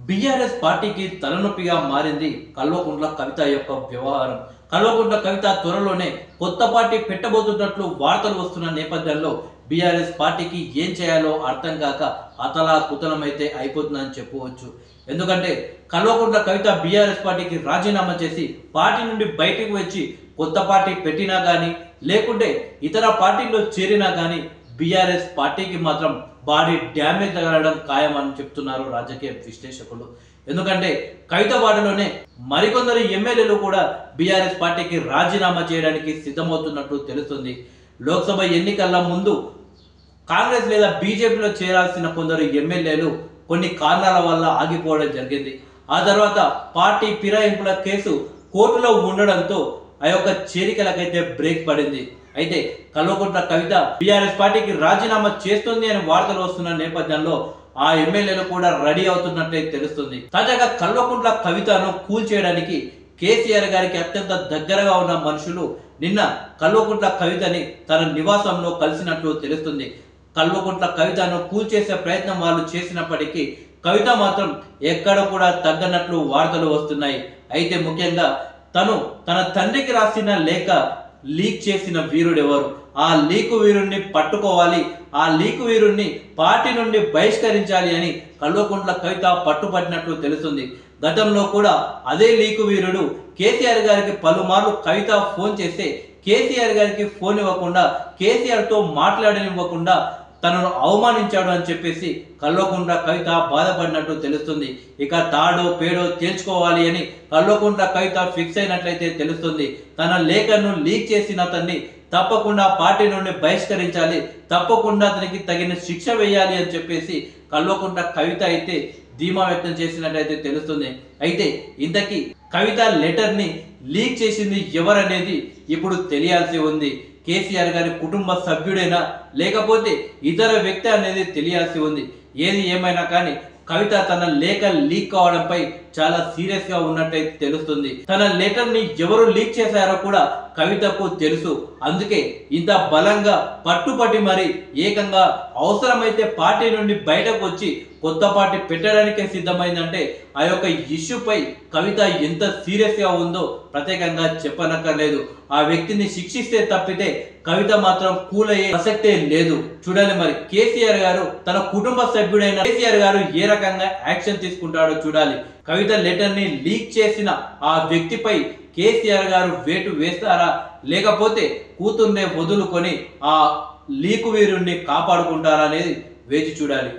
BRS పార్టీకి తలనొప్పిగా మారింది కల్వకుంట్ల కవిత యొక్క వ్యవహారం. కల్వకుంట్ల కవిత త్వరలోనే కొత్త పార్టీ పెట్టబోతున్నట్లు వార్తలు వస్తున్న నేపథ్యంలో బీఆర్ఎస్ పార్టీకి ఏం చేయాలో అర్థం కాక అతలాకుతలమైతే అయిపోతుందని చెప్పవచ్చు. ఎందుకంటే కల్వకుంట్ల కవిత బీఆర్ఎస్ పార్టీకి రాజీనామా చేసి పార్టీ నుండి బయటకు వచ్చి కొత్త పార్టీ పెట్టినా కానీ లేకుంటే ఇతర పార్టీల్లో చేరినా కానీ బీఆర్ఎస్ పార్టీకి మాత్రం బాడీ డ్యామేజ్ తగలడం ఖాయమని చెప్తున్నారు రాజకీయ విశ్లేషకులు. ఎందుకంటే కవిత వార్డులోనే మరికొందరు ఎమ్మెల్యేలు కూడా బీఆర్ఎస్ పార్టీకి రాజీనామా చేయడానికి సిద్ధమవుతున్నట్లు తెలుస్తుంది. లోక్సభ ఎన్నికల ముందు కాంగ్రెస్ లేదా బీజేపీలో చేరాల్సిన కొందరు ఎమ్మెల్యేలు కొన్ని కారణాల వల్ల ఆగిపోవడం జరిగింది. ఆ తర్వాత పార్టీ ఫిరాయింపుల కేసు కోర్టులో ఉండడంతో ఆ యొక్క చేరికలకైతే బ్రేక్ పడింది. అయితే కల్వకుంట్ల కవిత బీఆర్ఎస్ పార్టీకి రాజీనామా చేస్తుంది అని వార్తలు వస్తున్న నేపథ్యంలో ఆ ఎమ్మెల్యేలు కూడా రెడీ అవుతున్నట్లే తెలుస్తుంది. తాజాగా కల్వకుంట్ల కవితను కూల్చేయడానికి కేసీఆర్ గారికి అత్యంత దగ్గరగా ఉన్న మనుషులు నిన్న కల్వకుంట్ల కవితని తన నివాసంలో కలిసినట్లు తెలుస్తుంది. కల్వకుంట్ల కవితను కూల్చేసే ప్రయత్నం వాళ్ళు చేసినప్పటికీ కవిత మాత్రం ఎక్కడ కూడా తగ్గనట్లు వార్తలు వస్తున్నాయి. అయితే ముఖ్యంగా తను తన తండ్రికి రాసిన లేఖ లీక్ చేసిన వీరుడెవరు, ఆ లీకు వీరుణ్ణి పట్టుకోవాలి, ఆ లీకు వీరుణ్ణి పార్టీ నుండి బహిష్కరించాలి అని కల్వకుంట్ల కవిత పట్టుపట్టినట్లు తెలుస్తుంది. గతంలో కూడా అదే లీకు వీరుడు కేసీఆర్ గారికి పలుమార్లు కవిత ఫోన్ చేస్తే కేసీఆర్ గారికి ఫోన్ ఇవ్వకుండా కేసీఆర్తో మాట్లాడనివ్వకుండా తనను అవమానించాడు అని చెప్పేసి కల్వకుంట్ల కవిత బాధపడినట్టు తెలుస్తుంది. ఇక తాడో పేడో తేల్చుకోవాలి అని కల్వకుంట్ల కవిత ఫిక్స్ అయినట్లయితే తెలుస్తుంది. తన లేఖను లీక్ చేసిన అతన్ని తప్పకుండా పార్టీ నుండి బహిష్కరించాలి, తప్పకుండా అతనికి తగిన శిక్ష వేయాలి అని చెప్పేసి కల్వకుంట్ల కవిత అయితే ధీమా వ్యక్తం చేసినట్లయితే తెలుస్తుంది. అయితే ఇంతకీ కవిత లెటర్ ని లీక్ చేసింది ఎవరనేది ఇప్పుడు తెలియాల్సి ఉంది. కేసీఆర్ గారి కుటుంబ సభ్యుడైనా లేకపోతే ఇతర వ్యక్తి అనేది తెలియాల్సి ఉంది. ఏది ఏమైనా కానీ కవిత తన లేఖ లీక్ కావడంపై చాలా సీరియస్ గా ఉన్నట్టయితే తెలుస్తుంది. తన లెటర్ ని ఎవరు లీక్ చేశారో కూడా కవితకు తెలుసు. అందుకే ఇంత బలంగా పట్టుపట్టి మరి ఏకంగా అవసరమైతే పార్టీ నుండి బయటకు వచ్చి కొత్త పార్టీ పెట్టడానికే సిద్ధమైందంటే ఆ యొక్క ఇష్యూపై కవిత ఎంత సీరియస్ గా ఉందో ప్రత్యేకంగా చెప్పనక్కర్లేదు. ఆ వ్యక్తిని శిక్షిస్తే తప్పితే కవిత మాత్రం కూల్ అయ్యే ప్రసక్తే లేదు. చూడాలి మరి కేసీఆర్ గారు తన కుటుంబ సభ్యుడైన కేసీఆర్ గారు ఏ రకంగా యాక్షన్ తీసుకుంటాడో చూడాలి. కవిత లెటర్ ని లీక్ చేసిన ఆ వ్యక్తిపై కేసీఆర్ గారు వేటు వేస్తారా, లేకపోతే కూతుర్నే వదులుకొని ఆ లీకు వీరుణ్ణి కాపాడుకుంటారా అనేది వేచి చూడాలి.